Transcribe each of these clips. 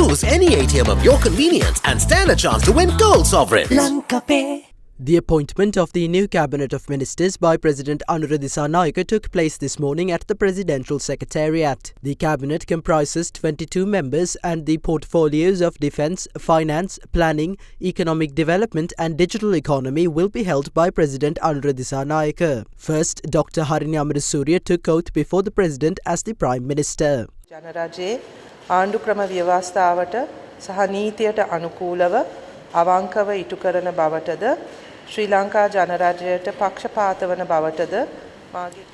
Choose any ATM of your convenience and stand a chance to win gold sovereigns. Lanka Pay. The appointment of the new Cabinet of Ministers by President Amarasuriya took place this morning at the Presidential Secretariat. The Cabinet comprises 22 members and the portfolios of Defence, Finance, Planning, Economic Development and Digital Economy will be held by President Amarasuriya. First, Dr. Harini Amarasuriya took oath before the President as the Prime Minister. ජනරජයේ ආණ්ඩු ක්‍රම ව්‍යවස්ථාවට සහ නීතියට අනුකූලව අවංකව ඉටු කරන බවටද ශ්‍රී ලංකා ජනරජයට පක්ෂපාත වන බවටද මාගේ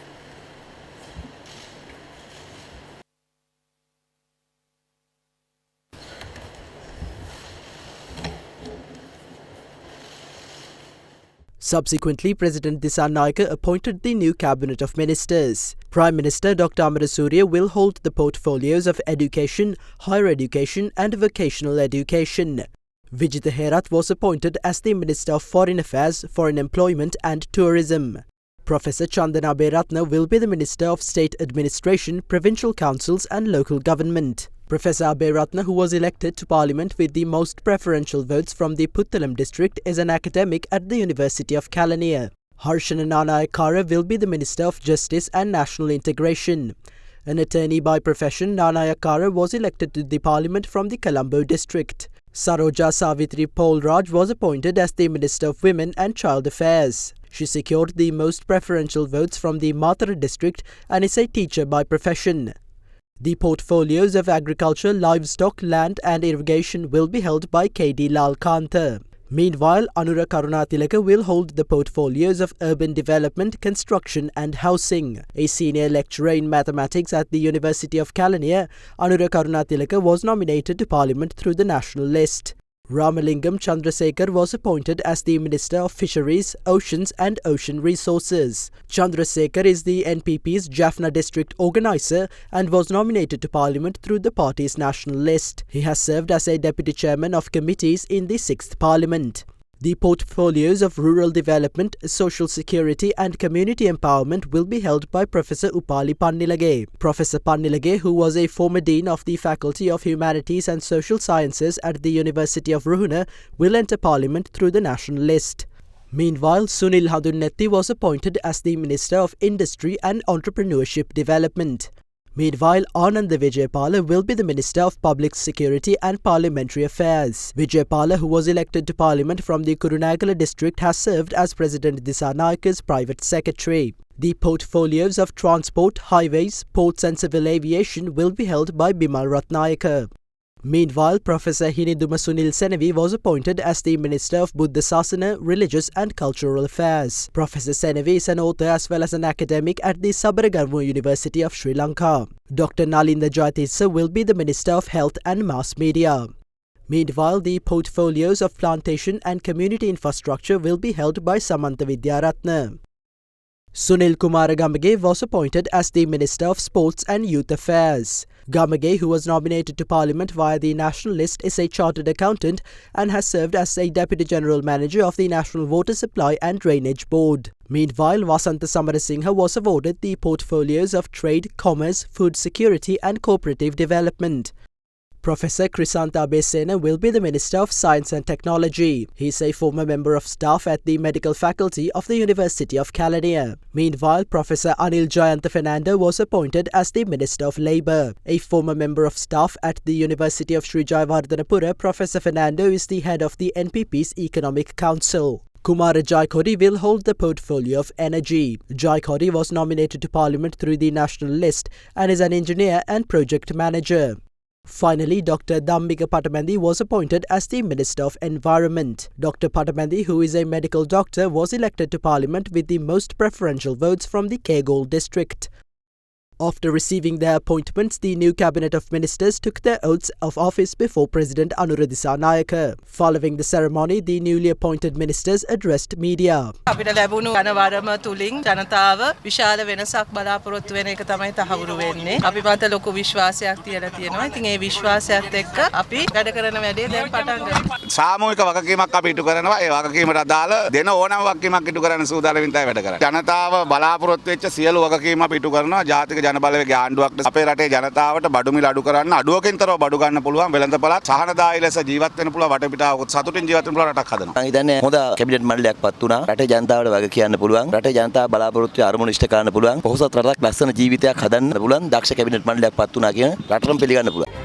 Subsequently, President Dissanayake appointed the new Cabinet of Ministers. Prime Minister Dr. Amarasuriya will hold the portfolios of Education, Higher Education and Vocational Education. Vijitha Herath was appointed as the Minister of Foreign Affairs, Foreign Employment and Tourism. Professor Chandana Aberatna will be the Minister of State Administration, Provincial Councils and Local Government. Professor Aberatna, who was elected to Parliament with the most preferential votes from the Puttalam district, is an academic at the University of Kelaniya. Harshana Nanayakara will be the Minister of Justice and National Integration. An attorney by profession, Nanayakara was elected to the Parliament from the Colombo district. Saroja Savitri Polraj was appointed as the Minister of Women and Child Affairs. She secured the most preferential votes from the Mathura district and is a teacher by profession. The portfolios of agriculture, livestock, land and irrigation will be held by K.D. Lalkantha. Meanwhile, Anura Karunatilaka will hold the portfolios of urban development, construction and housing. A senior lecturer in mathematics at the University of Kelaniya, Anura Karunatilaka was nominated to Parliament through the national list. Ramalingam Chandrasekhar was appointed as the Minister of Fisheries, Oceans and Ocean Resources. Chandrasekhar is the NPP's Jaffna district organiser and was nominated to Parliament through the party's national list. He has served as a Deputy Chairman of committees in the 6th Parliament. The portfolios of Rural Development, Social Security and Community Empowerment will be held by Professor Upali Pannilage. Professor Pannilage, who was a former Dean of the Faculty of Humanities and Social Sciences at the University of Ruhuna, will enter Parliament through the national list. Meanwhile, Sunil Hadunnetti was appointed as the Minister of Industry and Entrepreneurship Development. Meanwhile, Ananda Vijayapala will be the Minister of Public Security and Parliamentary Affairs. Vijayapala, who was elected to Parliament from the Kurunegala district, has served as President Dissanayaka's private secretary. The portfolios of Transport, Highways, Ports and Civil Aviation will be held by Bimal Ratnayaka. Meanwhile, Professor Hiniduma Sunil Senavi was appointed as the Minister of Buddha Sasana, Religious and Cultural Affairs. Professor Senavi is an author as well as an academic at the Sabaragarmu University of Sri Lanka. Dr. Nalinda Jayatissa will be the Minister of Health and Mass Media. Meanwhile, the portfolios of Plantation and Community Infrastructure will be held by Samantha Vidyaratna. Sunil Kumar Gamage was appointed as the Minister of Sports and Youth Affairs. Gamage, who was nominated to Parliament via the national list, is a chartered accountant and has served as a Deputy General Manager of the National Water Supply and Drainage Board. Meanwhile, Vasantha Samarasinghe was awarded the portfolios of Trade, Commerce, Food Security and Cooperative Development. Professor Krisanta Besena will be the Minister of Science and Technology. He is a former member of staff at the Medical Faculty of the University of Kelaniya. Meanwhile, Professor Anil Jayantha Fernando was appointed as the Minister of Labour. A former member of staff at the University of Sri Jayawardhanapura, Professor Fernando is the head of the NPP's Economic Council. Kumara Jayakodi will hold the portfolio of Energy. Jayakodi was nominated to Parliament through the national list and is an engineer and project manager. Finally, Dr. Dhammika Patamandi was appointed as the Minister of Environment. Dr. Patamandi, who is a medical doctor, was elected to Parliament with the most preferential votes from the Kegol district. After receiving their appointments, the new Cabinet of Ministers took their oaths of office before President Anura Dissanayake. Following the ceremony, the newly appointed ministers addressed media. අපිට ලැබුණු ධනවරම තුලින් ජනතාව විශාල වෙනසක් බලාපොරොත්තු වෙන එක තමයි තහවුරු වෙන්නේ. අපි මත ලොකු විශ්වාසයක් තියලා තියෙනවා. ඉතින් ඒ විශ්වාසයත් එක්ක අපි වැඩ කරන වැඩේ දැන් පටන් ගන්නවා. සාමූහික වගකීමක් අපි ඉටු කරනවා. ඒ වගකීමට අදාළ දෙන ඕනම වගකීමක් ඉටු කරන්න සූදානම් වෙන තයි වැඩ කරන්නේ. ජනතාව බලාපොරොත්තු වෙච්ච සියලු වගකීම් අපි ඉටු කරනවා. ජාතික ජනබලවේගයේ ආණ්ඩුවක් අපේ රටේ ජනතාවට බඩු මිල අඩු කරන්න අඩුවකින්තරව බඩු ගන්න පුළුවන් වෙළඳපළත් සහනදායී ලෙස ජීවත් වෙන්න පුළුවන් වටපිටාවක සතුටින් ජීවත් වෙන්න පුළුවන් රටක් හදනවා. මම හිතන්නේ හොඳ කැබිනට් මණ්ඩලයක් පත් වුණා. රටේ ජනතාවට වග කියන්න පුළුවන්. රටේ ජනතාව බලාපොරොත්තු අරමුණු ඉෂ්ට කරන්න පුළුවන්. පොහොසත් රටක් ලස්සන ජීවිතයක් හදන්න පුළුවන් දක්ෂ කැබිනට් මණ්ඩලයක් පත් වුණා කියන රටටම පිළිගන්න පුළුවන්.